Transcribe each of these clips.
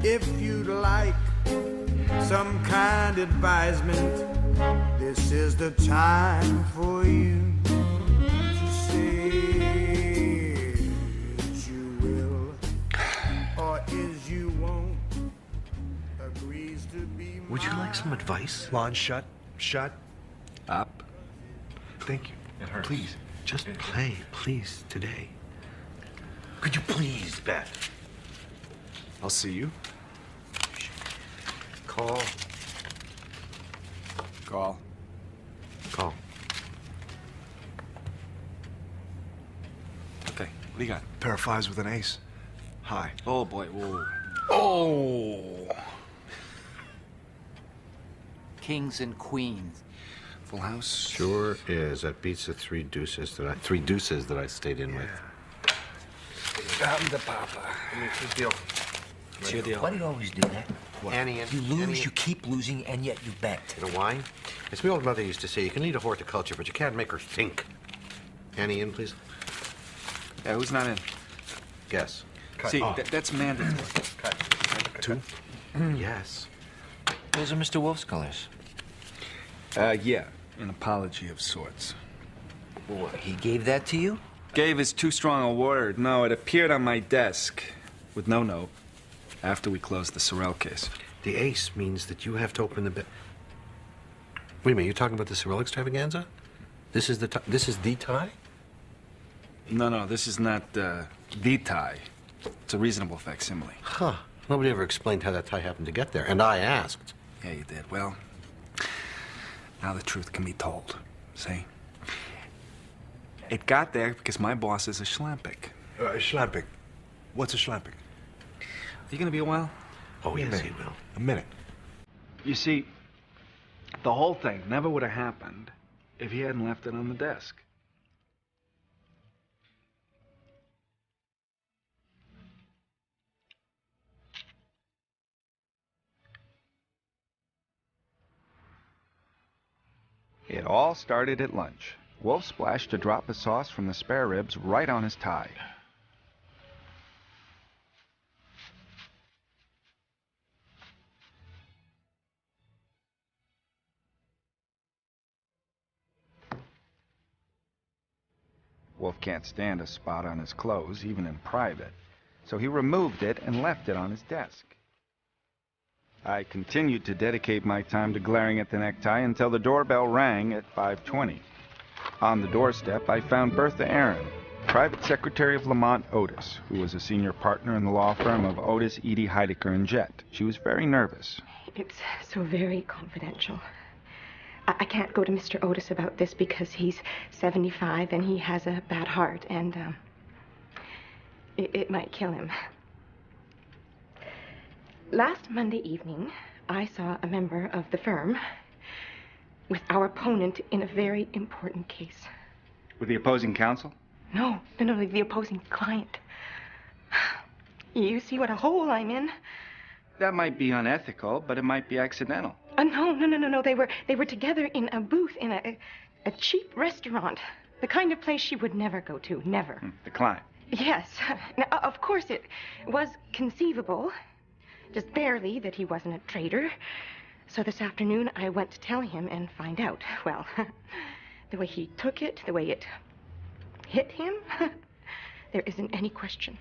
If you'd like some kind advisement, this is the time for you to say is you will or is you won't. Agrees to be. Would you like some advice? Lon, shut up. Thank you. It hurts. Please, just play, please, today. Could you please, Beth? I'll see you. Call. Call. Call. Okay, what do you got? Pair of fives with an ace. High. Oh, boy, whoa. Oh! Kings and queens. Full house? Sure is. That beats the three deuces that I stayed in with. I'm the papa. I mean, good deal. It's your deal. Why do you always do that? What? Annie and... You lose, Annie you keep losing, and yet you bet. You know why? As my old mother used to say, you can lead a horticulture, but you can't make her think. Annie in, please. Yeah, who's not in? Guess. Cut. See, that's mandatory. Cut. Two? Yes. Those are Mr. Wolfe's colors. Yeah. An apology of sorts. What, he gave that to you? Gave is too strong a word. No, it appeared on my desk with no note after we closed the Sorrel case. The ace means that you have to open the... Wait a minute, you're talking about the Sorrel extravaganza? This is the tie? No, this is not the tie. It's a reasonable facsimile. Huh. Nobody ever explained how that tie happened to get there, and I asked. Yeah, you did. Well, now the truth can be told. See? It got there because my boss is a schlampig. Schlampig. What's a schlampig? Are you gonna be a while? Oh, yes, he will. A minute. You see, the whole thing never would have happened if he hadn't left it on the desk. It all started at lunch. Wolfe splashed a drop of sauce from the spare ribs right on his tie. Wolfe can't stand a spot on his clothes, even in private, so he removed it and left it on his desk. I continued to dedicate my time to glaring at the necktie until the doorbell rang at 5:20. On the doorstep, I found Bertha Aaron, private secretary of Lamont Otis, who was a senior partner in the law firm of Otis, Eady, Heidecker, and Jett. She was very nervous. It's so very confidential. I can't go to Mr. Otis about this because he's 75 and he has a bad heart, and it might kill him. Last Monday evening, I saw a member of the firm with our opponent in a very important case. With the opposing counsel? No, the opposing client. You see what a hole I'm in? That might be unethical, but it might be accidental. No. They were together in a booth in a cheap restaurant. The kind of place she would never go to, never. The client? Yes. Now, of course, it was conceivable, just barely, that he wasn't a traitor. So this afternoon, I went to tell him and find out. Well, the way he took it, the way it hit him, there isn't any question.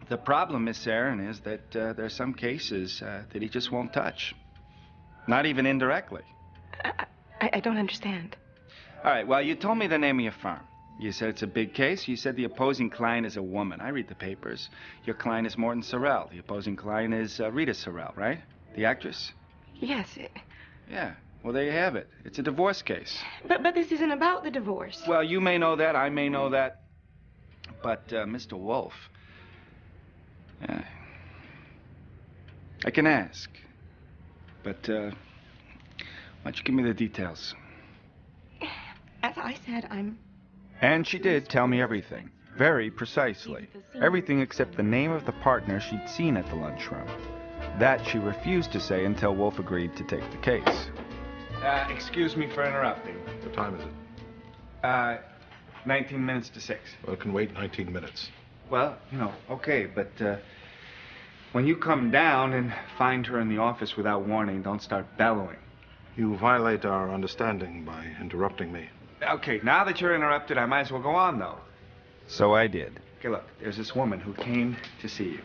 The problem, Miss Aaron, is that there's some cases that he just won't touch. Not even indirectly. I don't understand. All right, well, you told me the name of your firm. You said it's a big case. You said the opposing client is a woman. I read the papers. Your client is Morton Sorrell. The opposing client is Rita Sorrell, right? The actress? Yes. Yeah. Well, there you have it. It's a divorce case. But this isn't about the divorce. Well, you may know that. I may know that. But, Mr. Wolfe, I can ask. But, why don't you give me the details? As I said, I'm... And she did tell me everything. Very precisely. Everything except the name of the partner she'd seen at the lunchroom. That she refused to say until Wolfe agreed to take the case. Excuse me for interrupting. What time is it? 19 minutes to 6. Well, it can wait 19 minutes. Well, okay, but When you come down and find her in the office without warning, don't start bellowing. You violate our understanding by interrupting me. Okay, now that you're interrupted, I might as well go on, though. So I did. Okay, look, there's this woman who came to see you.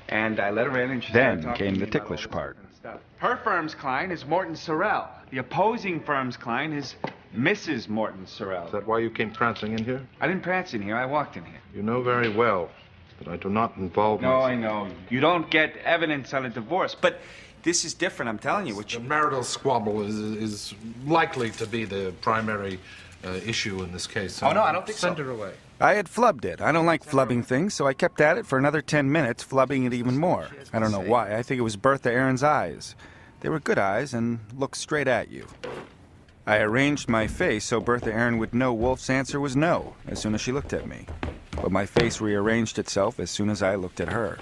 And I let her in and she started Then talking came to the me about ticklish all this part. different stuff. Her firm's client is Morton Sorrell. The opposing firm's client is Mrs. Morton Sorrell. Is that why you came prancing in here? I didn't prance in here, I walked in here. You know very well that I do not involve No, myself. I know. You don't get evidence on a divorce, but this is different, I'm telling you. The marital squabble is likely to be the primary issue in this case. Oh, no, I don't think so. Send her away. I had flubbed it. I don't like flubbing things, so I kept at it for another 10 minutes, flubbing it even more. I don't know why. I think it was Bertha Aaron's eyes. They were good eyes and looked straight at you. I arranged my face so Bertha Aaron would know Wolfe's answer was no as soon as she looked at me. But my face rearranged itself as soon as I looked at her.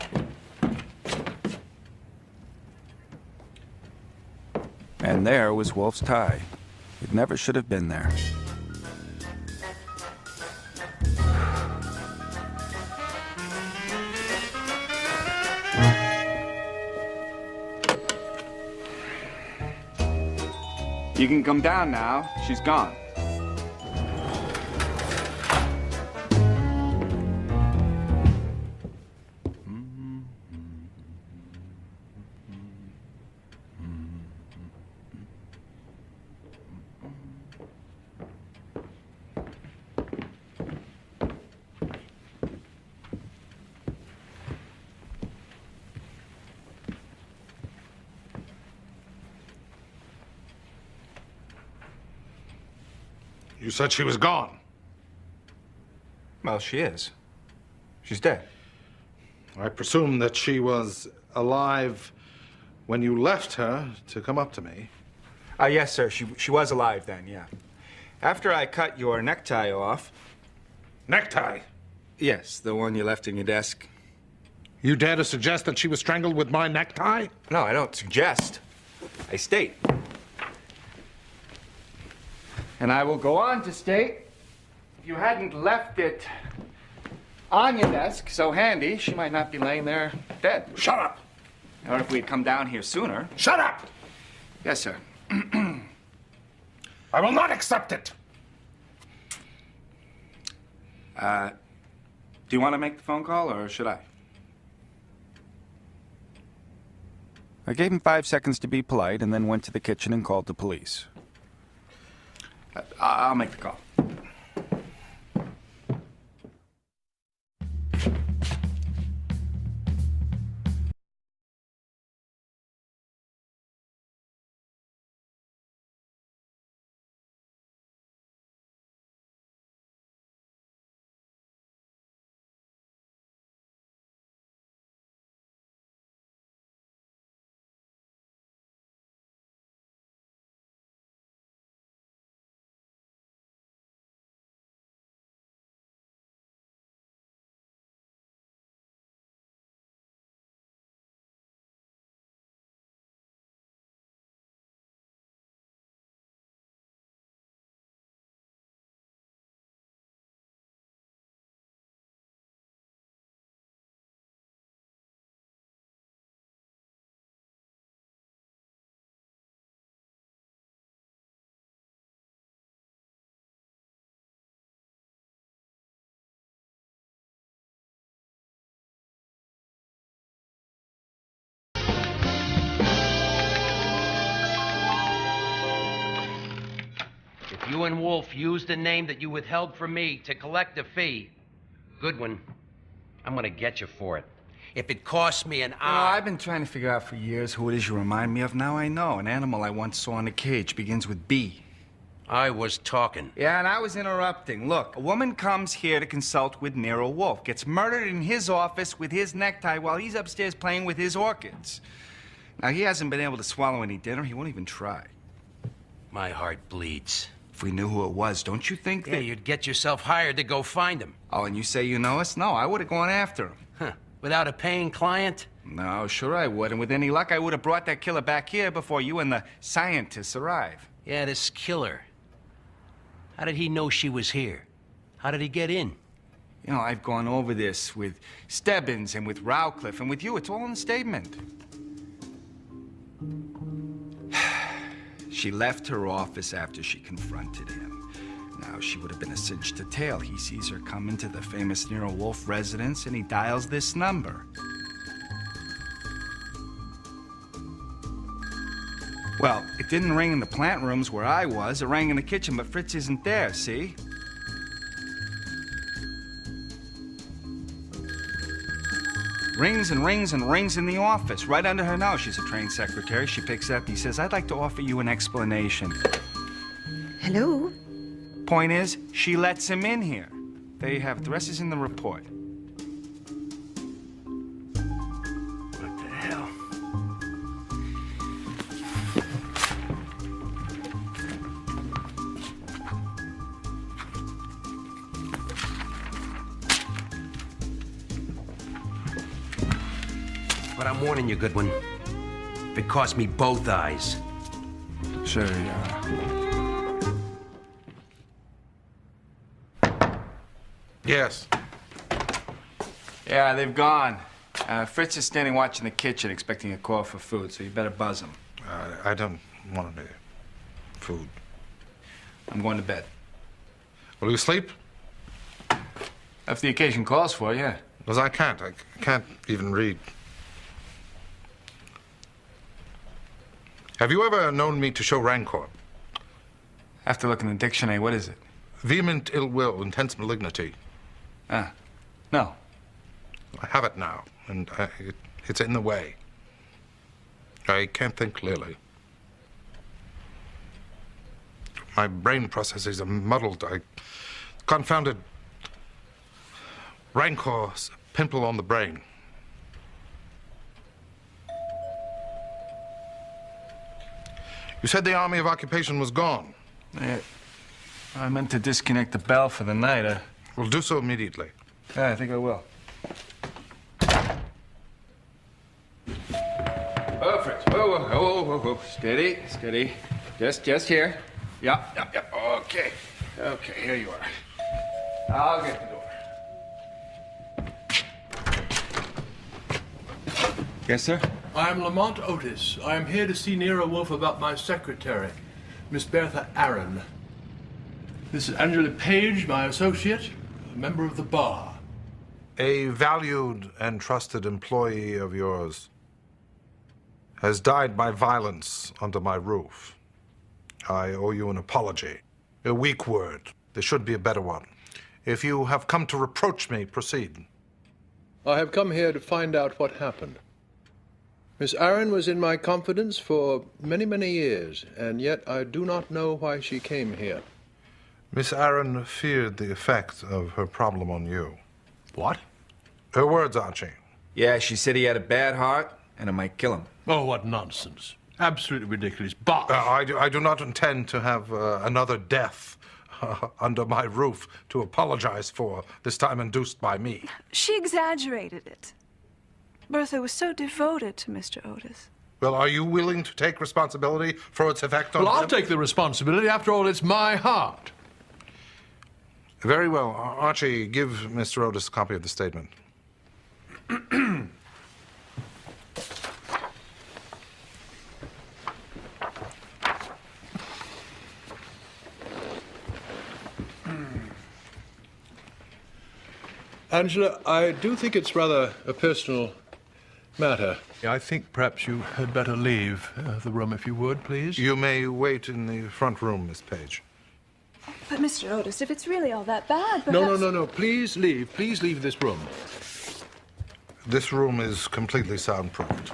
And there was Wolfe's tie. It never should have been there. You can come down now. She's gone. You said she was gone. Well, she is. She's dead. I presume that she was alive when you left her to come up to me. Yes, sir. She was alive then, yeah. After I cut your necktie off... Necktie? Yes, the one you left in your desk. You dare to suggest that she was strangled with my necktie? No, I don't suggest. I state. And I will go on to state, if you hadn't left it on your desk so handy, she might not be laying there dead. Shut up! Or if we'd come down here sooner. Shut up! Yes, sir. I will not accept it! Do you want to make the phone call, or should I? I gave him 5 seconds to be polite and then went to the kitchen and called the police. I'll make the call. You and Wolfe used a name that you withheld from me to collect a fee. Goodwin, I'm gonna get you for it. If it costs me an eye... I've been trying to figure out for years who it is you remind me of. Now I know. An animal I once saw in a cage begins with B. I was talking. Yeah, and I was interrupting. Look, a woman comes here to consult with Nero Wolfe, gets murdered in his office with his necktie while he's upstairs playing with his orchids. Now, he hasn't been able to swallow any dinner. He won't even try. My heart bleeds. If we knew who it was, don't you think that... Yeah, you'd get yourself hired to go find him. Oh, and you say you know us? No, I would have gone after him. Huh. Without a paying client? No, sure I would. And with any luck, I would have brought that killer back here before you and the scientists arrive. Yeah, this killer. How did he know she was here? How did he get in? You know, I've gone over this with Stebbins and with Rowcliffe and with you. It's all in the statement. She left her office after she confronted him. Now, she would have been a cinch to tail. He sees her come into the famous Nero Wolfe residence, and he dials this number. Well, it didn't ring in the plant rooms where I was. It rang in the kitchen, but Fritz isn't there, see? Rings and rings and rings in the office, right under her nose. She's a trained secretary. She picks it up. He says, I'd like to offer you an explanation. Hello? Point is, she lets him in here. There you have it. The rest is in the report. What the hell? But I'm warning you, Goodwin. If it cost me both eyes. Sure, yeah. Yes. Yeah, they've gone. Fritz is standing watching the kitchen, expecting a call for food, so you better buzz him. I don't want any food. I'm going to bed. Will you sleep? If the occasion calls for it, yeah. Because I can't. I can't even read. Have you ever known me to show rancor? I have to look in the dictionary. What is it? Vehement ill will, intense malignity. Ah, no. I have it now, and it's in the way. I can't think clearly. My brain processes are muddled. Confounded rancor, pimple on the brain. You said the Army of Occupation was gone. I meant to disconnect the bell for the night. We'll do so immediately. Yeah, I think I will. Oh, Fritz. Whoa. Steady, steady. Just here. Yep. Okay. Okay, here you are. I'll get the door. Yes, sir? I'm Lamont Otis. I'm here to see Nero Wolfe about my secretary, Miss Bertha Aaron. This is Angela Page, my associate, a member of the bar. A valued and trusted employee of yours has died by violence under my roof. I owe you an apology. A weak word. There should be a better one. If you have come to reproach me, proceed. I have come here to find out what happened. Miss Aaron was in my confidence for many, many years, and yet I do not know why she came here. Miss Aaron feared the effect of her problem on you. What? Her words, Archie. Yeah, she said he had a bad heart, and it might kill him. Oh, what nonsense. Absolutely ridiculous. But I do not intend to have another death under my roof to apologize for, this time induced by me. She exaggerated it. Bertha was so devoted to Mr. Otis. Well, are you willing to take responsibility for its effect on Well, I'll him? take the responsibility. After all, it's my heart. Very well. Archie, give Mr. Otis a copy of the statement. Angela, I do think it's rather a personal matter. I think perhaps you had better leave the room, if you would, please. You may wait in the front room, Miss Page. But, Mr. Otis, if it's really all that bad, perhaps... No. Please leave. Please leave this room. This room is completely soundproofed.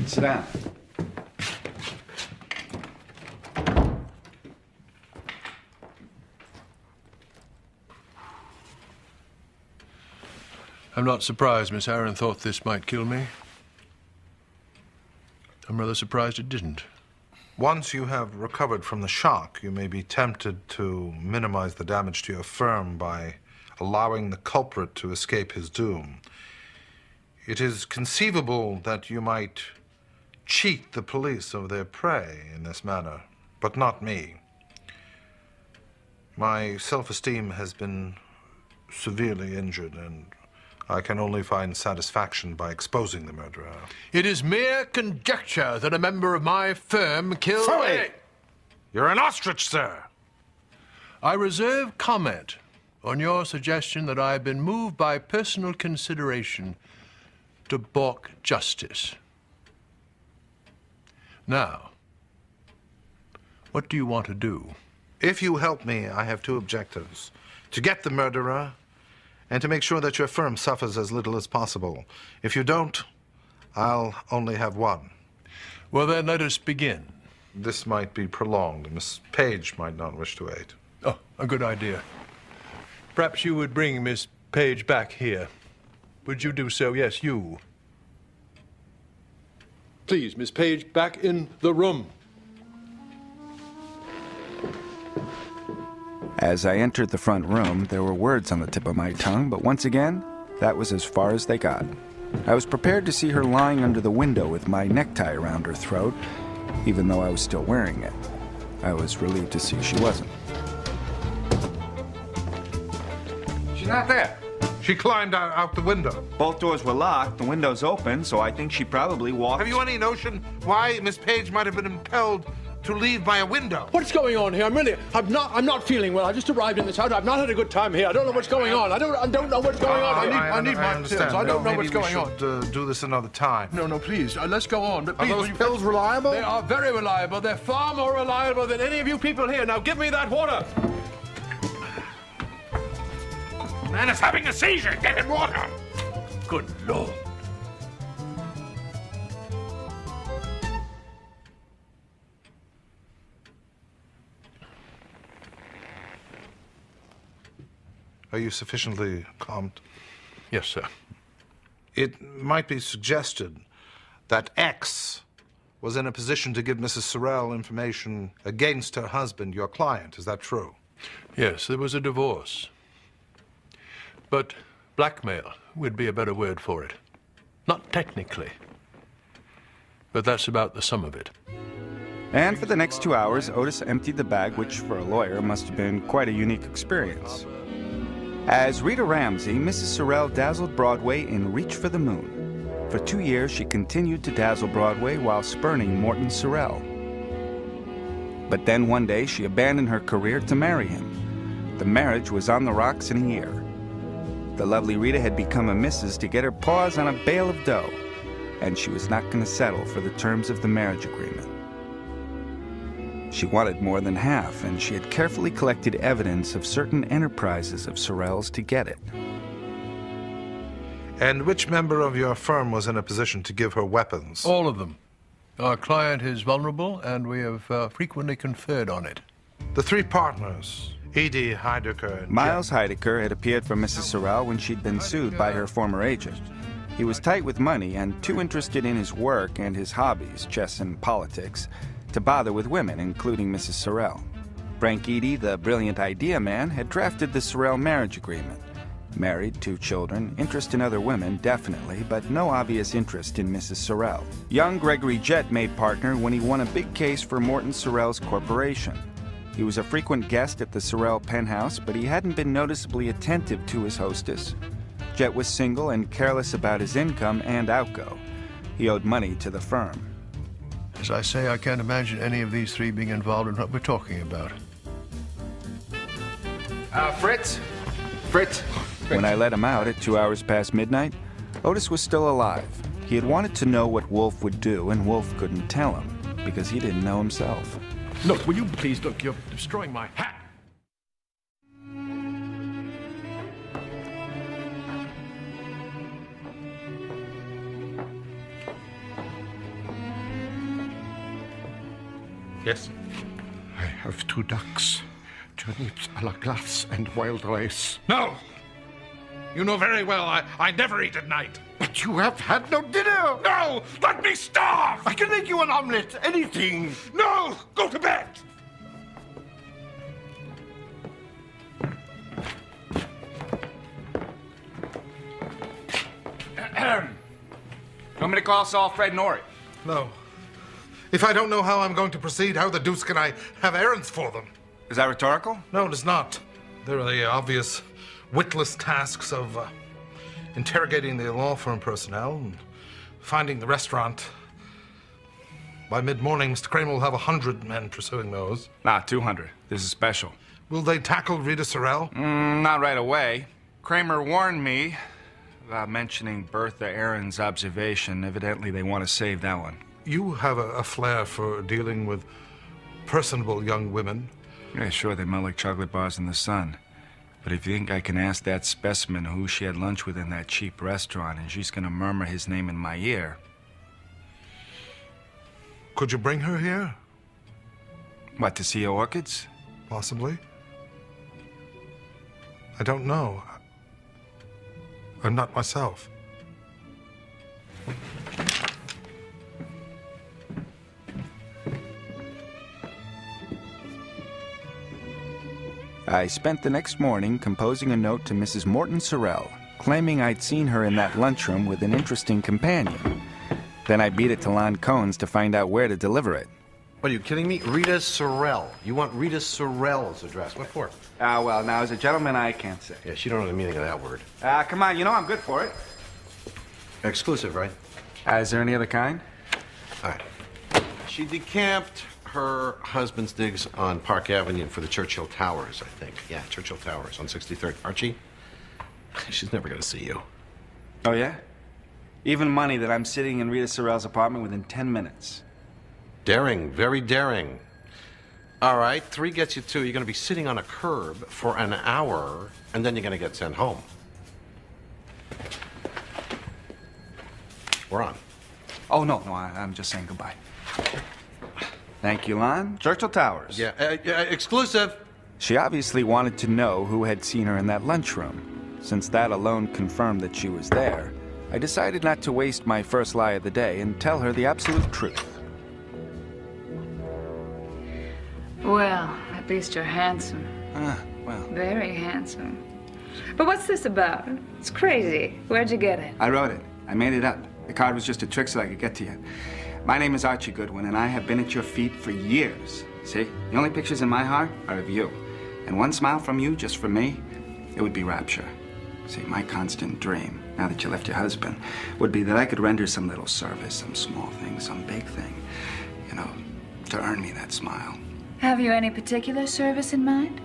Sit down. I'm not surprised Miss Aaron thought this might kill me. I'm rather surprised it didn't. Once you have recovered from the shock, you may be tempted to minimize the damage to your firm by allowing the culprit to escape his doom. It is conceivable that you might cheat the police of their prey in this manner, but not me. My self-esteem has been severely injured, and I can only find satisfaction by exposing the murderer. It is mere conjecture that a member of my firm killed... Sorry! You're an ostrich, sir! I reserve comment on your suggestion that I have been moved by personal consideration to balk justice. Now, what do you want to do? If you help me, I have two objectives. To get the murderer, and to make sure that your firm suffers as little as possible. If you don't, I'll only have one. Well, then, let us begin. This might be prolonged. Miss Page might not wish to wait. Oh, a good idea. Perhaps you would bring Miss Page back here. Would you do so? Yes, you. Please, Miss Page, back in the room. As I entered the front room, there were words on the tip of my tongue, but once again, that was as far as they got. I was prepared to see her lying under the window with my necktie around her throat, even though I was still wearing it. I was relieved to see she wasn't. She's not there. She climbed out the window. Both doors were locked, the window's open, so I think she probably walked... Have you any notion why Miss Page might have been impelled to leave by a window? What's going on here? I'm not feeling well. I just arrived in this house. I've not had a good time here. I don't know what's going on. I don't know what's going on. I need my pills. I don't know what's going on. Maybe we should do this another time. No, please. Let's go on. But please, are those pills reliable? They are very reliable. They're far more reliable than any of you people here. Now give me that water. Man is having a seizure. Get him water. Good Lord. Are you sufficiently calmed? Yes, sir. It might be suggested that X was in a position to give Mrs. Sorrell information against her husband, your client. Is that true? Yes, there was a divorce. But blackmail would be a better word for it. Not technically. But that's about the sum of it. And for the next 2 hours, Otis emptied the bag, which for a lawyer must have been quite a unique experience. As Rita Ramsey, Mrs. Sorrell dazzled Broadway in Reach for the Moon. For 2 years, she continued to dazzle Broadway while spurning Morton Sorrell. But then one day, she abandoned her career to marry him. The marriage was on the rocks in a year. The lovely Rita had become a missus to get her paws on a bale of dough, and she was not going to settle for the terms of the marriage agreement. She wanted more than half, and she had carefully collected evidence of certain enterprises of Sorrell's to get it. And which member of your firm was in a position to give her weapons? All of them. Our client is vulnerable, and we have frequently conferred on it. The three partners, Edie, Heidecker, and Miles Heidecker had appeared for Mrs. Sorrell when she'd been sued by her former agent. He was tight with money and too interested in his work and his hobbies, chess and politics, to bother with women, including Mrs. Sorrell. Frank Edie, the brilliant idea man, had drafted the Sorrell marriage agreement. Married, 2 children, interest in other women, definitely, but no obvious interest in Mrs. Sorrell. Young Gregory Jett made partner when he won a big case for Morton Sorrell's corporation. He was a frequent guest at the Sorrell penthouse, but he hadn't been noticeably attentive to his hostess. Jett was single and careless about his income and outgo. He owed money to the firm. As I say, I can't imagine any of these three being involved in what we're talking about. Fritz? When I let him out at 2 hours past midnight, Otis was still alive. He had wanted to know what Wolfe would do, and Wolfe couldn't tell him, because he didn't know himself. Look, will you please, look, you're destroying my hat. Yes? I have 2 ducks, turnips a la glace, and wild rice. No! You know very well I never eat at night. But you have had no dinner! No! Let me starve! I can make you an omelette, anything! No! Go to bed! Want me to call Saul Fred Norrie? No. If I don't know how I'm going to proceed, how the deuce can I have errands for them? Is that rhetorical? No, it is not. There are the obvious, witless tasks of interrogating the law firm personnel and finding the restaurant. By mid-morning, Mr. Kramer will have 100 men pursuing those. Nah, 200. This is special. Will they tackle Rita Sorrell? Not right away. Kramer warned me about mentioning Bertha Aaron's observation. Evidently, they want to save that one. You have a flair for dealing with personable young women. Yeah, sure, they smell like chocolate bars in the sun. But if you think I can ask that specimen who she had lunch with in that cheap restaurant and she's gonna murmur his name in my ear... Could you bring her here? What, to see your orchids? Possibly. I don't know. I'm not myself. I spent the next morning composing a note to Mrs. Morton Sorrell, claiming I'd seen her in that lunchroom with an interesting companion. Then I beat it to Lon Cones to find out where to deliver it. What, are you kidding me? Rita Sorrell. You want Rita Sorrell's address. What for? Well, now, as a gentleman, I can't say. Yeah, she don't know the meaning of that word. Come on, you know I'm good for it. Exclusive, right? Is there any other kind? All right. She decamped her husband's digs on Park Avenue for the Churchill Towers, I think. Yeah, Churchill Towers on 63rd. Archie, she's never going to see you. Oh, yeah? Even money that I'm sitting in Rita Sorrell's apartment within 10 minutes. Daring, very daring. All right, 3 gets you 2. You're going to be sitting on a curb for an hour, and then you're going to get sent home. We're on. Oh, no, I'm just saying goodbye. Thank you, Lon. Churchill Towers. Yeah, exclusive. She obviously wanted to know who had seen her in that lunchroom. Since that alone confirmed that she was there, I decided not to waste my first lie of the day and tell her the absolute truth. Well, at least you're handsome. Well. Very handsome. But what's this about? It's crazy. Where'd you get it? I wrote it. I made it up. The card was just a trick so I could get to you. My name is Archie Goodwin, and I have been at your feet for years. See, the only pictures in my heart are of you. And one smile from you, just for me, it would be rapture. See, my constant dream, now that you left your husband, would be that I could render some little service, some small thing, some big thing, you know, to earn me that smile. Have you any particular service in mind?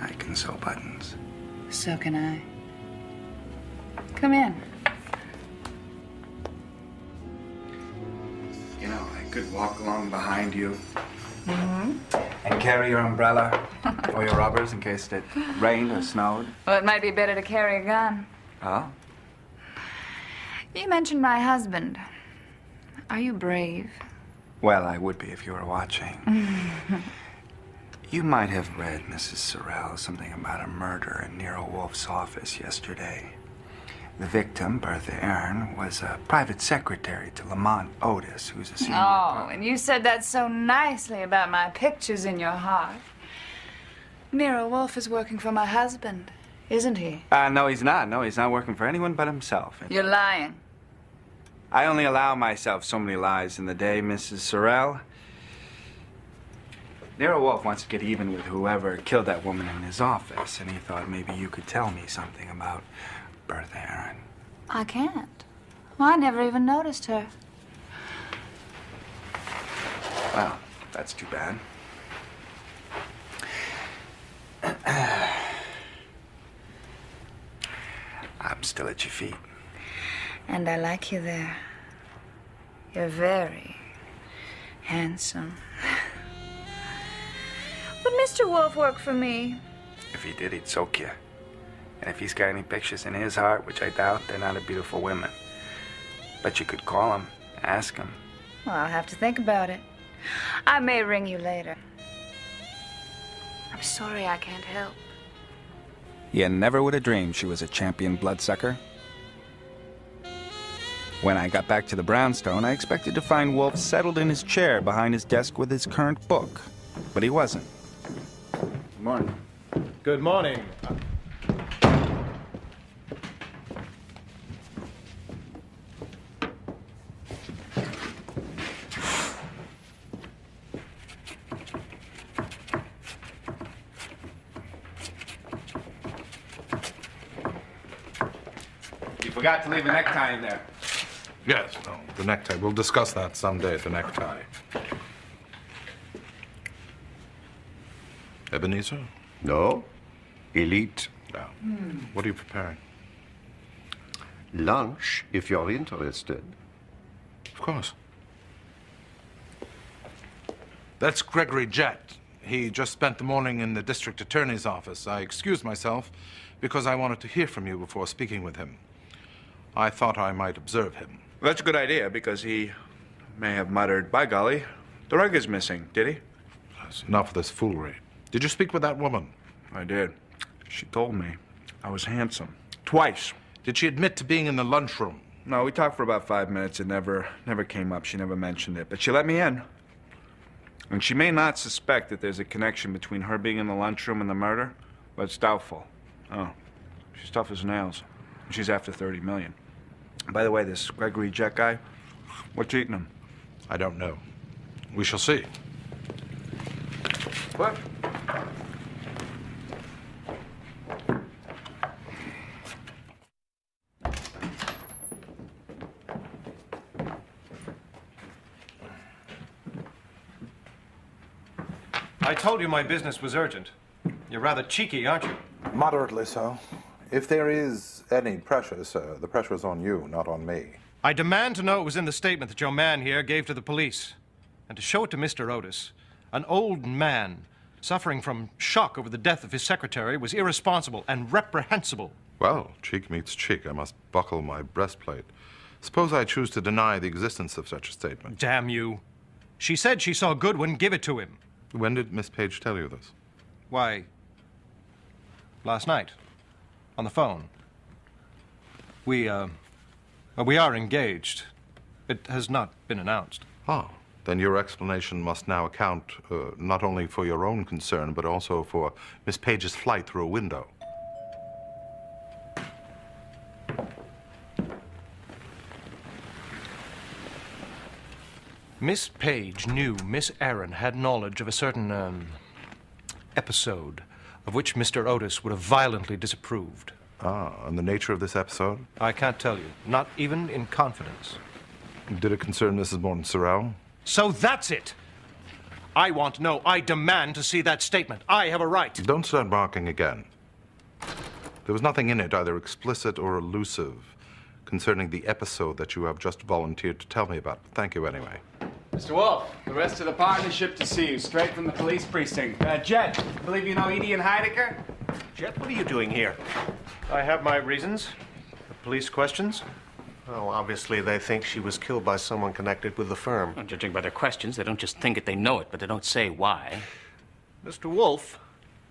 I can sew buttons. So can I. Come in. You know, I could walk along behind you Mm-hmm. and carry your umbrella or your rubbers in case it rained or snowed. Well, it might be better to carry a gun. Oh? You mentioned my husband. Are you brave? Well, I would be if you were watching. You might have read, Mrs. Sorrell, something about a murder in Nero Wolfe's office yesterday. The victim, Bertha Aaron, was a private secretary to Lamont Otis, who's a senior... Oh, and you said that so nicely about my pictures in your heart. Nero Wolfe is working for my husband, isn't he? No, he's not. No, he's not working for anyone but himself. You're lying. I only allow myself so many lies in the day, Mrs. Sorrell. Nero Wolfe wants to get even with whoever killed that woman in his office, and he thought maybe you could tell me something about Bertha Aaron. I can't. Well, I never even noticed her. Well, that's too bad. I'm still at your feet. And I like you there. You're very handsome. Would Mr. Wolfe work for me? If he did, he'd soak you. And if he's got any pictures in his heart, which I doubt, they're not of beautiful women. But you could call him, ask him. Well, I'll have to think about it. I may ring you later. I'm sorry I can't help. You never would have dreamed she was a champion bloodsucker. When I got back to the brownstone, I expected to find Wolfe settled in his chair behind his desk with his current book. But he wasn't. Good morning. Good morning. forgot to leave a necktie in there. Yes, no, the necktie. We'll discuss that someday, the necktie. Ebenezer? No. Elite. No. What are you preparing? Lunch, if you're interested. Of course. That's Gregory Jett. He just spent the morning in the district attorney's office. I excused myself because I wanted to hear from you before speaking with him. I thought I might observe him. Well, that's a good idea, because he may have muttered, "By golly, the rug is missing," did he? That's enough of this foolery. Did you speak with that woman? I did. She told me I was handsome. Twice. Did she admit to being in the lunchroom? No, we talked for about 5 minutes. It never came up. She never mentioned it. But she let me in. And she may not suspect that there's a connection between her being in the lunchroom and the murder, but it's doubtful. Oh, she's tough as nails. She's after 30 million. By the way, this Gregory Jett guy, what's eating him? I don't know. We shall see. What? I told you my business was urgent. You're rather cheeky, aren't you? Moderately so. If there is any pressure, sir, the pressure is on you, not on me. I demand to know what was in the statement that your man here gave to the police. And to show it to Mr. Otis. An old man suffering from shock over the death of his secretary was irresponsible and reprehensible. Well, cheek meets cheek. I must buckle my breastplate. Suppose I choose to deny the existence of such a statement. Damn you. She said she saw Goodwin give it to him. When did Miss Page tell you this? Why, last night, on the phone. We are engaged. It has not been announced. Ah, then your explanation must now account not only for your own concern, but also for Miss Page's flight through a window. Miss Page knew Miss Aaron had knowledge of a certain, episode of which Mr. Otis would have violently disapproved. Ah, and the nature of this episode? I can't tell you, not even in confidence. Did it concern Mrs. Morton Sorrell? So that's it! I want to know. I demand to see that statement. I have a right. Don't start barking again. There was nothing in it, either explicit or elusive, concerning the episode that you have just volunteered to tell me about. Thank you anyway. Mr. Wolfe, the rest of the partnership to see you, straight from the police precinct. Jett, believe you know Eeny and Heidecker? Jet, what are you doing here? I have my reasons. Police questions? Well, obviously they think she was killed by someone connected with the firm. Well, judging by their questions, they don't just think it, they know it, but they don't say why. Mr. Wolfe,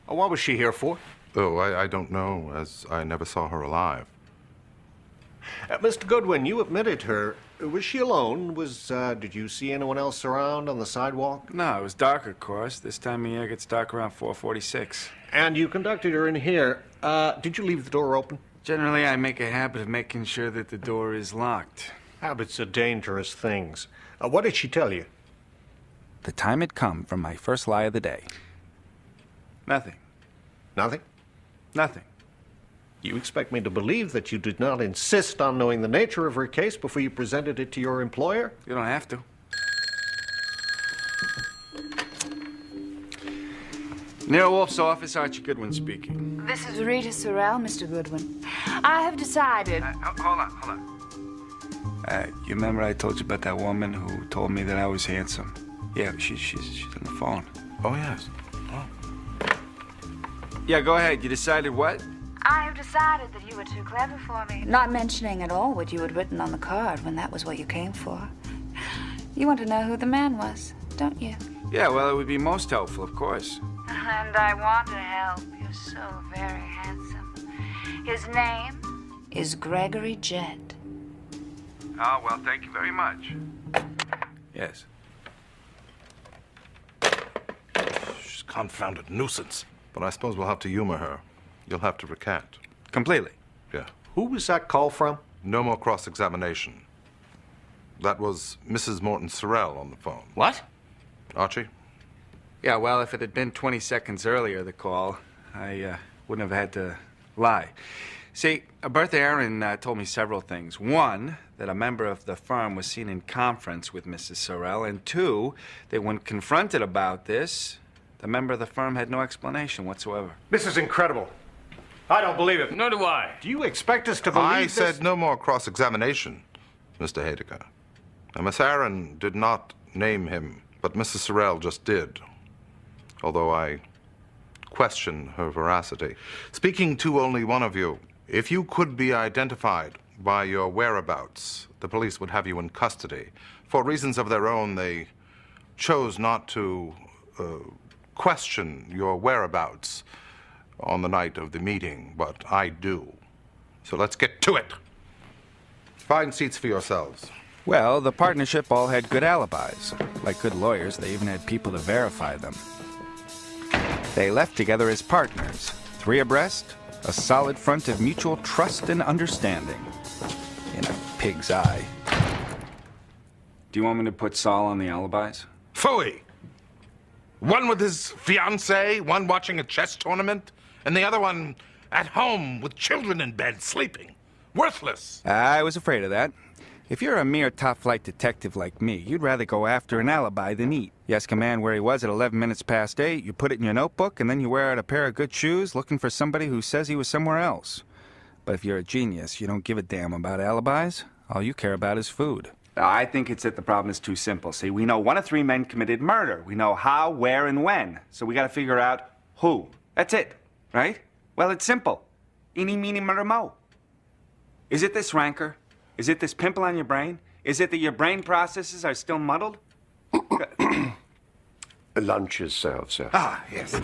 what was she here for? Oh, I don't know, as I never saw her alive. Mr. Goodwin, you admitted her. Was she alone? Did you see anyone else around on the sidewalk? No, it was dark, of course. This time of year it gets dark around 4:46. And you conducted her in here. Did you leave the door open? Generally, I make a habit of making sure that the door is locked. Habits are dangerous things. What did she tell you? The time had come for my first lie of the day. Nothing. Nothing? Nothing. You expect me to believe that you did not insist on knowing the nature of her case before you presented it to your employer? You don't have to. Nero Wolfe's office, Archie Goodwin speaking. This is Rita Sorrell, Mr. Goodwin. I have decided... Hold on. You remember I told you about that woman who told me that I was handsome? Yeah, she's on the phone. Oh, yes. Oh. Yeah, go ahead. You decided what? I have decided that you were too clever for me. Not mentioning at all what you had written on the card when that was what you came for. You want to know who the man was, don't you? Yeah, well, it would be most helpful, of course. And I want to help. You're so very handsome. His name is Gregory Jett. Oh, well, thank you very much. Yes. She's a confounded nuisance. But I suppose we'll have to humor her. You'll have to recant. Completely? Yeah. Who was that call from? No more cross-examination. That was Mrs. Morton Sorrell on the phone. What? Archie? Yeah, well, if it had been 20 seconds earlier, the call, I wouldn't have had to lie. See, Bertha Aaron told me several things. One, that a member of the firm was seen in conference with Mrs. Sorrell. And two, that when confronted about this, the member of the firm had no explanation whatsoever. This is incredible. I don't believe it. Nor do I. Do you expect us to believe I this? said no more cross-examination, Mr. Hadeker. Now, Miss Aaron did not name him, but Mrs. Sorrell just did, although I question her veracity. Speaking to only one of you, if you could be identified by your whereabouts, the police would have you in custody. For reasons of their own, they chose not to question your whereabouts on the night of the meeting, but I do. So let's get to it. Find seats for yourselves. Well, the partnership all had good alibis. Like good lawyers, they even had people to verify them. They left together as partners, 3 abreast, a solid front of mutual trust and understanding. In a pig's eye. Do you want me to put Saul on the alibis? Phooey! One with his fiancée, one watching a chess tournament, and the other one at home with children in bed sleeping. Worthless. I was afraid of that. If you're a mere top-flight detective like me, you'd rather go after an alibi than eat. You ask a man where he was at 11 minutes past 8, you put it in your notebook, and then you wear out a pair of good shoes looking for somebody who says he was somewhere else. But if you're a genius, you don't give a damn about alibis. All you care about is food. I think it's that the problem is too simple. See, we know 1 of 3 men committed murder. We know how, where, and when. So we gotta figure out who. That's it, right? Well, it's simple. Eeny, meeny, murder, mo. Is it this rancor? Is it this pimple on your brain? Is it that your brain processes are still muddled? Lunch is served, sir. Ah, yes.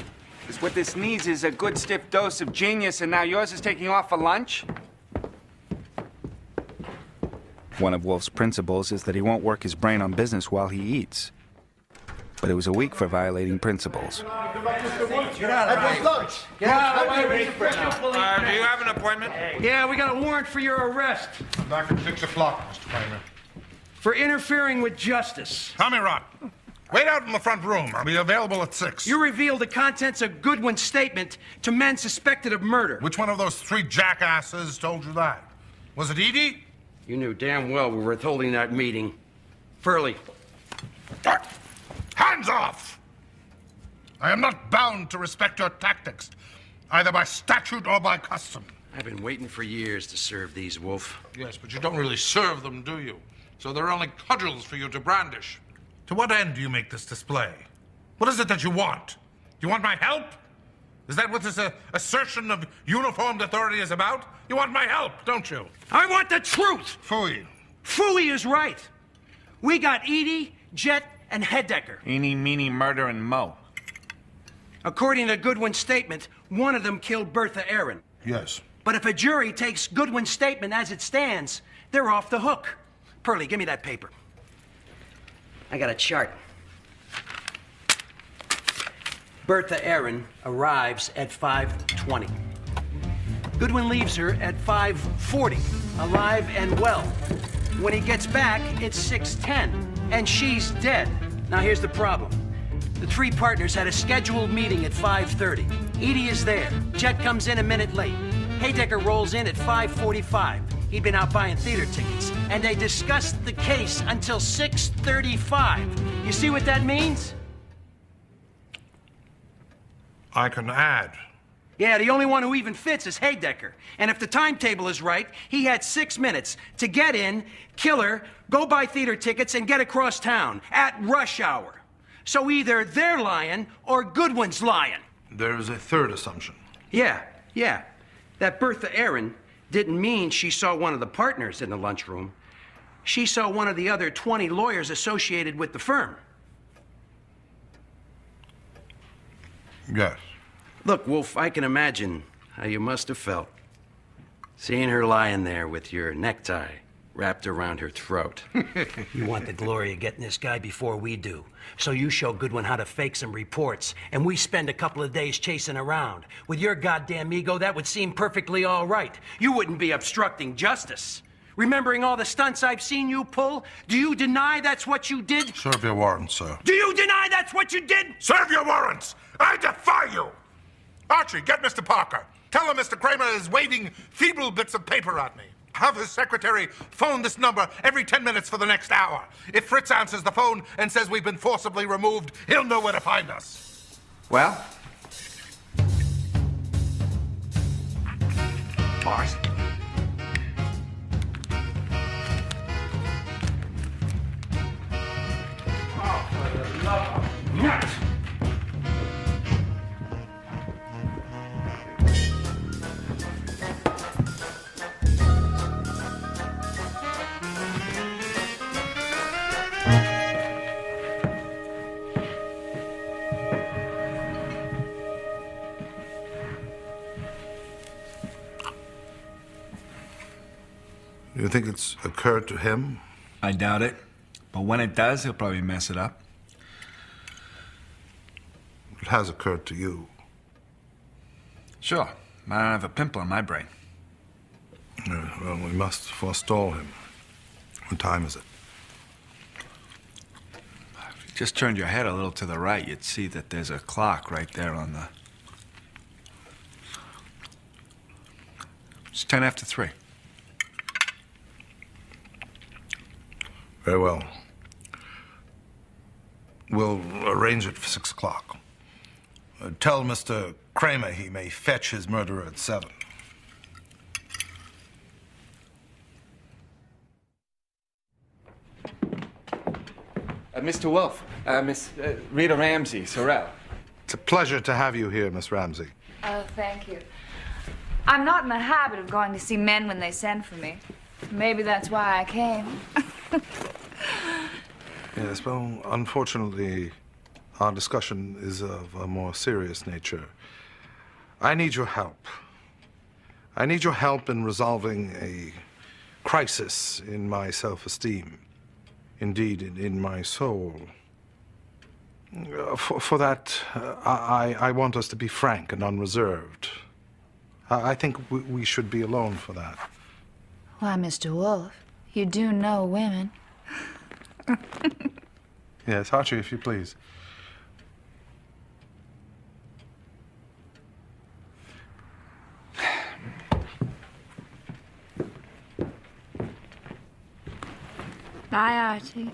What this needs is a good stiff dose of genius, and now yours is taking off for lunch? One of Wolfe's principles is that he won't work his brain on business while he eats. But it was a week for violating principles. Get out of my lunch. Get out of my way. Do you have an appointment? Yeah, we got a warrant for your arrest. Back at 6 o'clock, Mr. Kramer. For interfering with justice. Tommy Rot, wait out in the front room. I'll be available at 6. You revealed the contents of Goodwin's statement to men suspected of murder. Which one of those 3 jackasses told you that? Was it Edie? You knew damn well we were holding that meeting. Furley. Hands off! I am not bound to respect your tactics, either by statute or by custom. I've been waiting for years to serve these, Wolfe. Yes, but you don't really serve them, do you? So they're only cudgels for you to brandish. To what end do you make this display? What is it that you want? You want my help? Is that what this assertion of uniformed authority is about? You want my help, don't you? I want the truth! Phooey. Phooey is right. We got Edie, Jet, and Hedecker. Eeny, meeny, murder, and mo. According to Goodwin's statement, one of them killed Bertha Aaron. Yes. But if a jury takes Goodwin's statement as it stands, they're off the hook. Pearlie, give me that paper. I got a chart. Bertha Aaron arrives at 5:20. Goodwin leaves her at 5:40, alive and well. When he gets back, it's 6:10, and she's dead. Now here's the problem. The 3 partners had a scheduled meeting at 5:30. Edie is there. Jet comes in a minute late. Hadecker rolls in at 5:45. He'd been out buying theater tickets, and they discussed the case until 6:35. You see what that means? I can add. Yeah, the only one who even fits is Hadecker. And if the timetable is right, he had 6 minutes to get in, kill her, go buy theater tickets, and get across town at rush hour. So either they're lying or Goodwin's lying. There is a third assumption. Yeah. That Bertha Aaron didn't mean she saw one of the partners in the lunchroom. She saw one of the other 20 lawyers associated with the firm. Yes. Look, Wolfe, I can imagine how you must have felt. Seeing her lying there with your necktie wrapped around her throat. You want the glory of getting this guy before we do. So you show Goodwin how to fake some reports, and we spend a couple of days chasing around. With your goddamn ego, that would seem perfectly all right. You wouldn't be obstructing justice. Remembering all the stunts I've seen you pull, do you deny that's what you did? Serve your warrants, sir. Do you deny that's what you did? Serve your warrants! I defy you! Archie, get Mr. Parker. Tell him Mr. Kramer is waving feeble bits of paper at me. Have his secretary phone this number every 10 minutes for the next hour. If Fritz answers the phone and says we've been forcibly removed, he'll know where to find us. Well? Bars? Oh, for the love of nuts! Do you think it's occurred to him? I doubt it. But when it does, he'll probably mess it up. It has occurred to you. Sure. I don't have a pimple on my brain. Well, we must forestall him. What time is it? If you just turned your head a little to the right, you'd see that there's a clock right there on the... It's 10 after 3. Very well. We'll arrange it for 6 o'clock. Tell Mr. Kramer he may fetch his murderer at 7. Mr. Wolfe, Miss Rita Ramsey, Sorrel. It's a pleasure to have you here, Miss Ramsey. Oh, thank you. I'm not in the habit of going to see men when they send for me. Maybe that's why I came. Yes, well, unfortunately, our discussion is of a more serious nature. I need your help. I need your help in resolving a crisis in my self-esteem. Indeed, in my soul. For that, I want us to be frank and unreserved. I think we should be alone for that. Why, Mr. Wolfe, you do know women. Yes, Archie, if you please. Bye, Archie.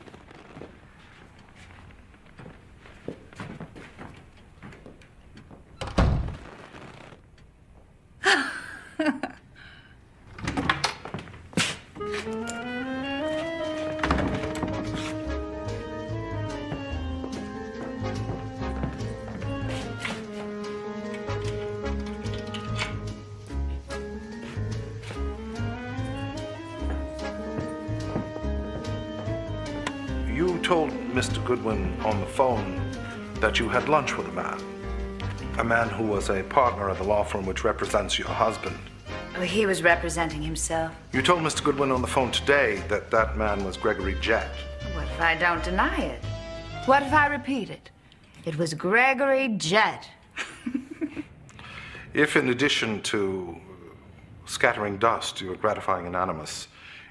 You told Mr. Goodwin on the phone that you had lunch with a man who was a partner of the law firm which represents your husband. Oh, he was representing himself. You told Mr. Goodwin on the phone today that that man was Gregory Jett. What if I don't deny it? What if I repeat it? It was Gregory Jett. If, in addition to scattering dust, you were gratifying an animus,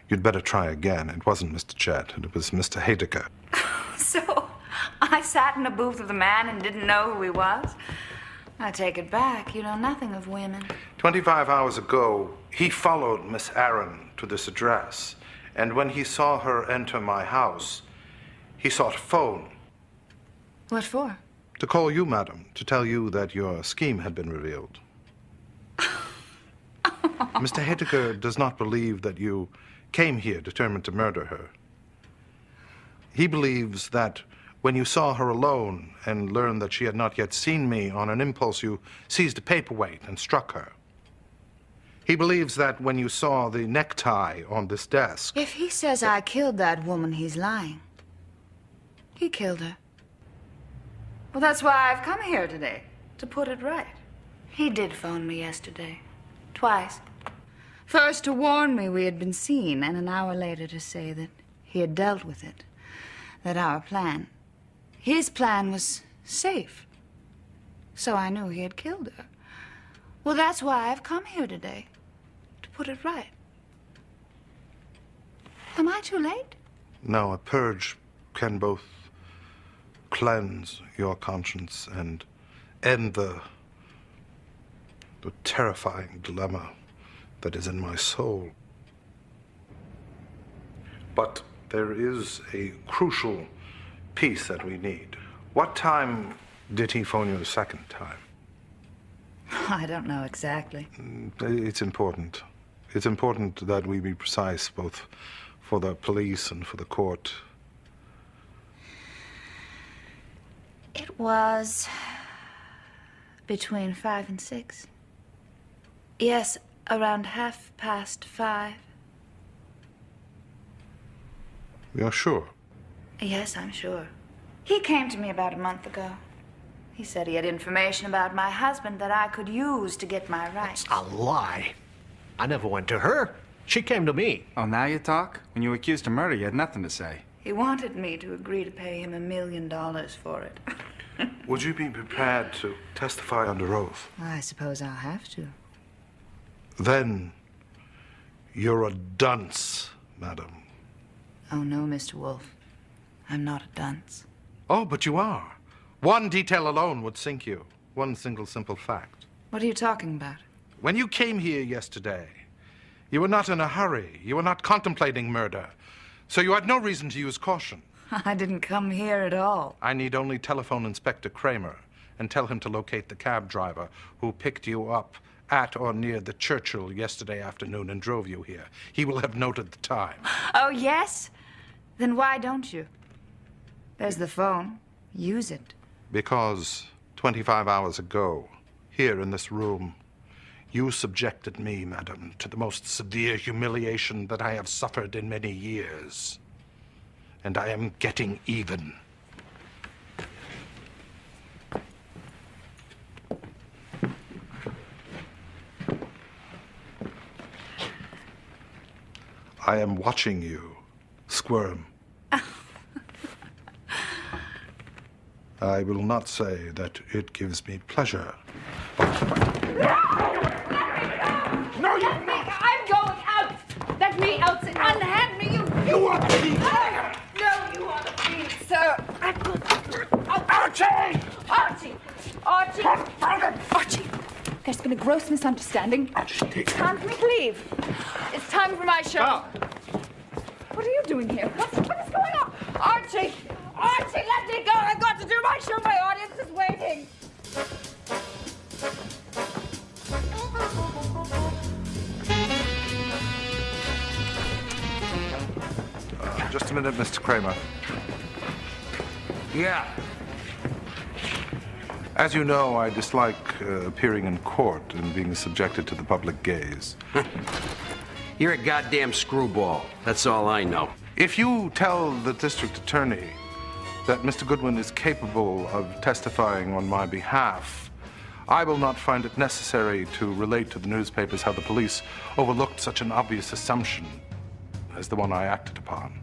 you'd better try again. It wasn't Mr. Jett, it was Mr. Hadeker. So, I sat in a booth with a man and didn't know who he was? I take it back. You know nothing of women. 25 hours ago, he followed Miss Aaron to this address, and when he saw her enter my house, he sought a phone. What for? To call you, madam, to tell you that your scheme had been revealed. Mr. Hadeker does not believe that you came here determined to murder her. He believes that when you saw her alone and learned that she had not yet seen me, on an impulse you seized a paperweight and struck her. He believes that when you saw the necktie on this desk... If he says I killed that woman, he's lying. He killed her. Well, that's why I've come here today, to put it right. He did phone me yesterday. Twice. First to warn me we had been seen, and an hour later to say that he had dealt with it. That our plan, his plan, was safe. So I knew he had killed her. Well, that's why I've come here today, to put it right. Am I too late? No, a purge can both cleanse your conscience and end the the terrifying dilemma that is in my soul. But there is a crucial piece that we need. What time did he phone you the second time? I don't know exactly. It's important. It's important that we be precise, both for the police and for the court. It was between 5 and 6. Yes, around 5:30. You're sure? Yes, I'm sure. He came to me about a month ago. He said he had information about my husband that I could use to get my rights. A lie. I never went to her. She came to me. Oh, now you talk? When you were accused of murder, you had nothing to say. He wanted me to agree to pay him $1 million for it. Would you be prepared to testify under oath? I suppose I'll have to. Then you're a dunce, madam. Oh, no, Mr. Wolfe. I'm not a dunce. Oh, but you are. One detail alone would sink you. One single simple fact. What are you talking about? When you came here yesterday, you were not in a hurry. You were not contemplating murder. So you had no reason to use caution. I didn't come here at all. I need only telephone Inspector Kramer and tell him to locate the cab driver who picked you up at or near the Churchill yesterday afternoon and drove you here. He will have noted the time. Oh, yes? Then why don't you? There's the phone. Use it. Because 25 hours ago, here in this room, you subjected me, madam, to the most severe humiliation that I have suffered in many years. And I am getting even. I am watching you squirm. I will not say that it gives me pleasure. No, you... I'm going out! Let me out! Unhand me, you... You are the thief! No, you are the thief, sir! Archie! Archie! Archie! Archie! There's been a gross misunderstanding. It's time for me to leave. It's time for my show. Stop. What are you doing here? What is going on? Archie! Archie, let me go! I've got to do my show. My audience is waiting. Just a minute, Mr. Kramer. Yeah. As you know, I dislike appearing in court and being subjected to the public gaze. You're a goddamn screwball. That's all I know. If you tell the district attorney that Mr. Goodwin is capable of testifying on my behalf, I will not find it necessary to relate to the newspapers how the police overlooked such an obvious assumption as the one I acted upon.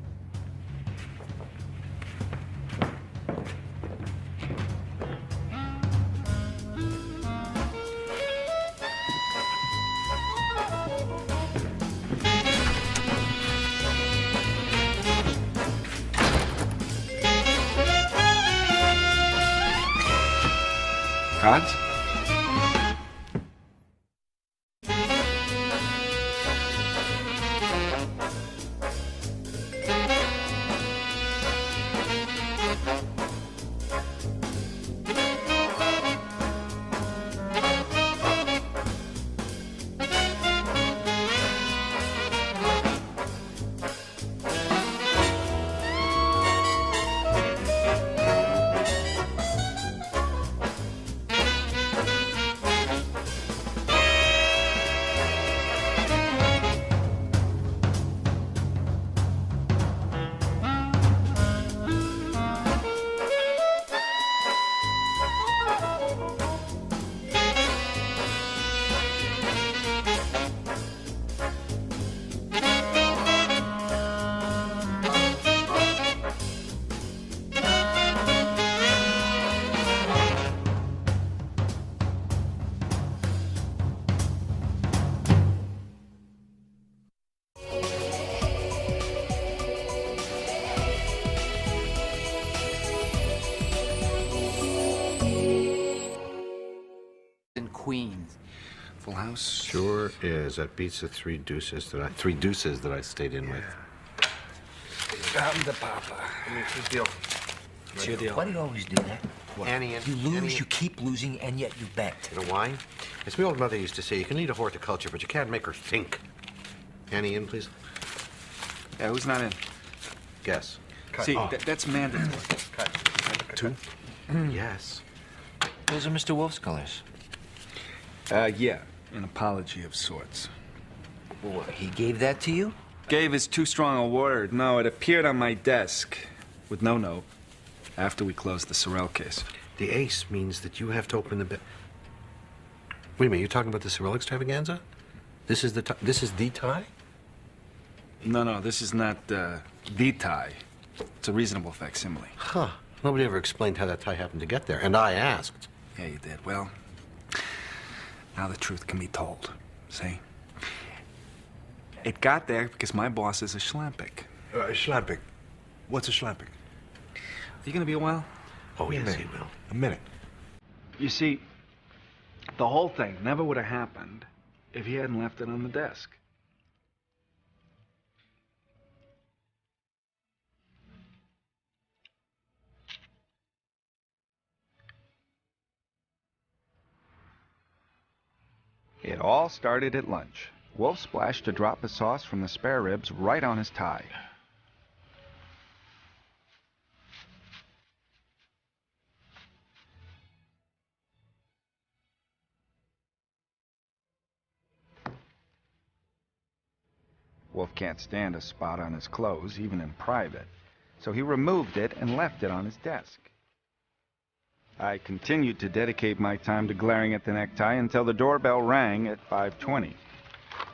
Cards? Full house? Sure is. That beats the three deuces that I stayed in with. I'm the papa. Good deal. It's your deal. Why do you always do that? What? You lose, you keep losing, and yet you bet. You know why? As my old mother used to say, you can lead a horticulture, but you can't make her think. Annie, in, please. Yeah, who's not in? Guess. See, that's mandatory. Two? Yes. Those are Mr. Wolfe's colors. Yeah. An apology of sorts. Well, he gave that to you? Gave is too strong a word. No, it appeared on my desk with no note after we closed the Sorrel case. The ace means that you have to open the... Wait a minute, you're talking about the Sorrel extravaganza? This is the tie? No, this is not the tie. It's a reasonable facsimile. Huh. Nobody ever explained how that tie happened to get there, and I asked. Yeah, you did. Well, now the truth can be told. See? It got there because my boss is a schlampig. Schlampig. What's a schlampig? Are you gonna be a while? Oh, yes, he will. A minute. You see, the whole thing never would have happened if he hadn't left it on the desk. It all started at lunch. Wolfe splashed a drop of sauce from the spare ribs right on his tie. Wolfe can't stand a spot on his clothes, even in private, so he removed it and left it on his desk. I continued to dedicate my time to glaring at the necktie until the doorbell rang at 5:20.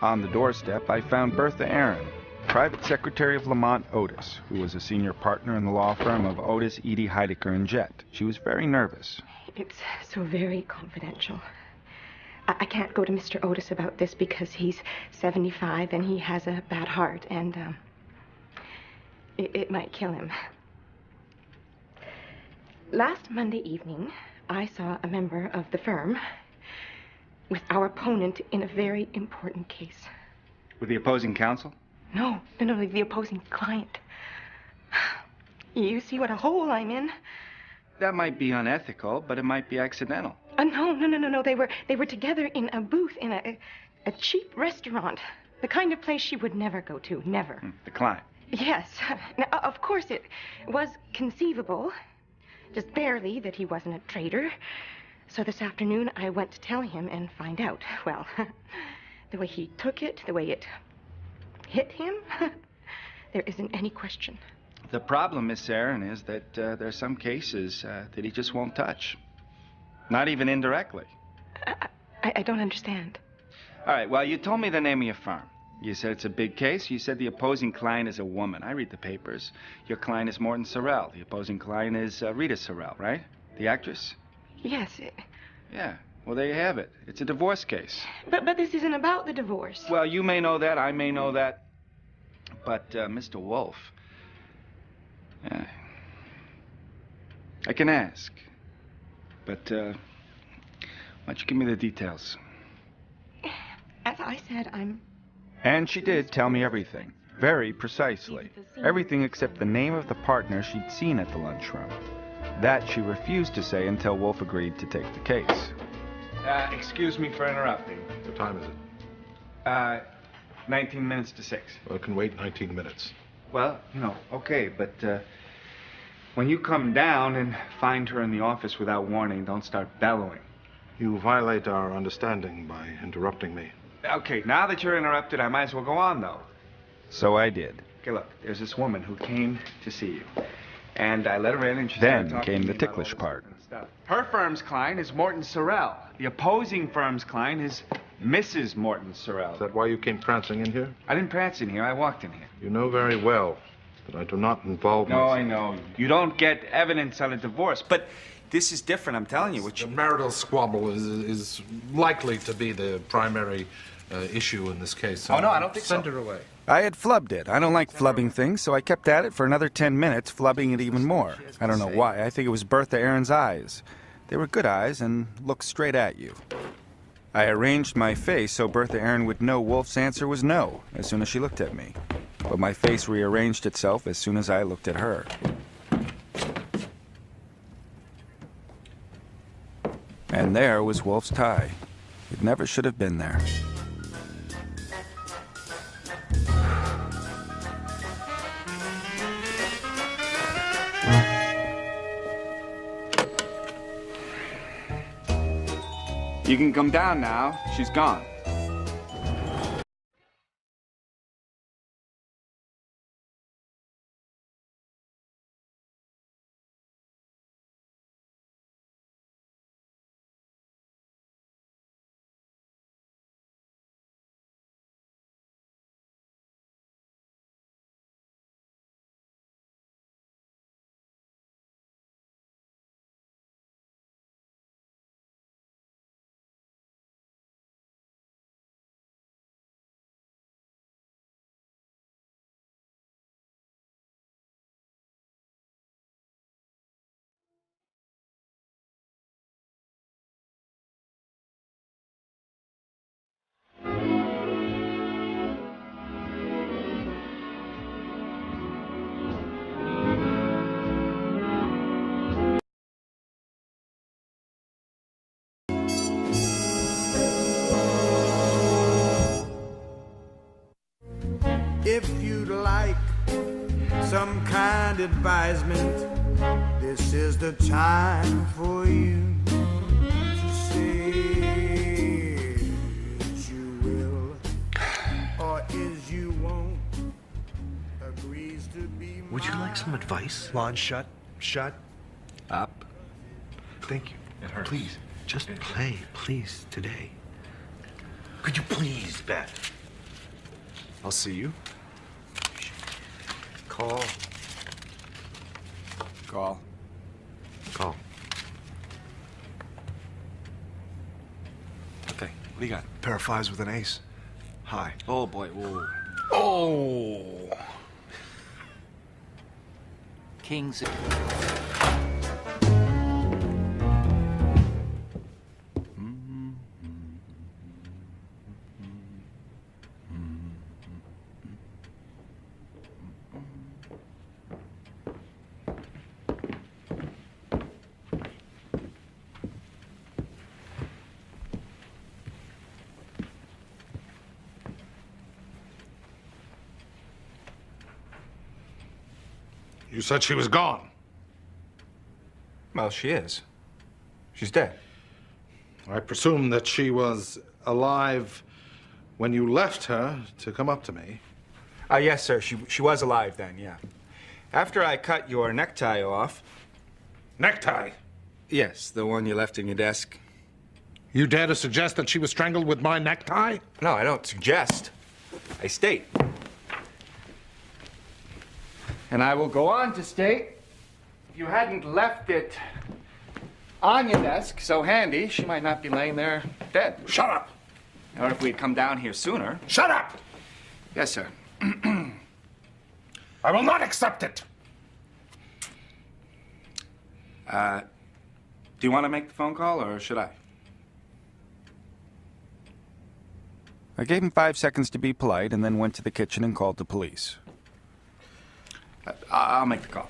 On the doorstep, I found Bertha Aaron, private secretary of Lamont Otis, who was a senior partner in the law firm of Otis, Eedy, Heidecker, and Jett. She was very nervous. It's so very confidential. I can't go to Mr. Otis about this because he's 75 and he has a bad heart, and it might kill him. Last Monday evening, I saw a member of the firm with our opponent in a very important case. With the opposing counsel? No, the opposing client. You see what a hole I'm in? That might be unethical, but it might be accidental. No. They were together in a booth in a cheap restaurant. The kind of place she would never go to, never. The client? Yes. Now, of course, it was conceivable, just barely, that he wasn't a traitor. So this afternoon, I went to tell him and find out. Well, the way he took it, the way it hit him, there isn't any question. The problem, Miss Aaron, is that there are some cases that he just won't touch. Not even indirectly. I don't understand. All right, well, you told me the name of your firm. You said it's a big case. You said the opposing client is a woman. I read the papers. Your client is Morton Sorrel. The opposing client is Rita Sorrel, right? The actress? Yes. Yeah. Well, there you have it. It's a divorce case. But this isn't about the divorce. Well, you may know that. I may know that. But, Mr. Wolfe... I can ask. But, why don't you give me the details? As I said, I'm... And she did tell me everything. Very precisely. Everything except the name of the partner she'd seen at the lunchroom. That she refused to say until Wolfe agreed to take the case. Excuse me for interrupting. What time is it? 19 minutes to 6. Well, it can wait 19 minutes. Well, okay, but when you come down and find her in the office without warning, don't start bellowing. You violate our understanding by interrupting me. Okay, now that you're interrupted, I might as well go on, though. So I did. Okay, look, there's this woman who came to see you. And I let her in, and she started talking Then came to the me about ticklish all this part. different stuff. Her firm's client is Morton Sorrel. The opposing firm's client is Mrs. Morton Sorrel. Is that why you came prancing in here? I didn't prance in here. I walked in here. You know very well that I do not involve No, myself. I know. You don't get evidence on a divorce, but this is different, I'm telling you. The marital squabble is likely to be the primary issue in this case. Oh, no, I don't think so. Send her away. I had flubbed it. I don't like flubbing things, so I kept at it for another 10 minutes, flubbing it even more. I don't know why. I think it was Bertha Aaron's eyes. They were good eyes and looked straight at you. I arranged my face so Bertha Aaron would know Wolfe's answer was no as soon as she looked at me. But my face rearranged itself as soon as I looked at her. And there was Wolfe's tie. It never should have been there. You can come down now. She's gone. If you'd like some kind advisement, this is the time for you to say that you will, or is you won't, agrees to be. Would you like some advice? Lon, shut up. Thank you. Please, just play, please, today. Could you please, Beth? I'll see you. Call. Call. Call. Okay, what do you got? Pair of fives with an ace. High. Oh, boy, whoa. Oh! Kings. You said she was gone. Well, she is. She's dead. I presume that she was alive when you left her to come up to me. Yes, sir. She was alive then, yeah. After I cut your necktie off... Necktie? Yes, the one you left in your desk. You dare to suggest that she was strangled with my necktie? No, I don't suggest. I state. And I will go on to state, if you hadn't left it on your desk so handy, she might not be laying there dead. Shut up! Or if we'd come down here sooner. Shut up! Yes, sir. I will not accept it! Do you want to make the phone call, or should I? I gave him 5 seconds to be polite and then went to the kitchen and called the police. I'll make the call.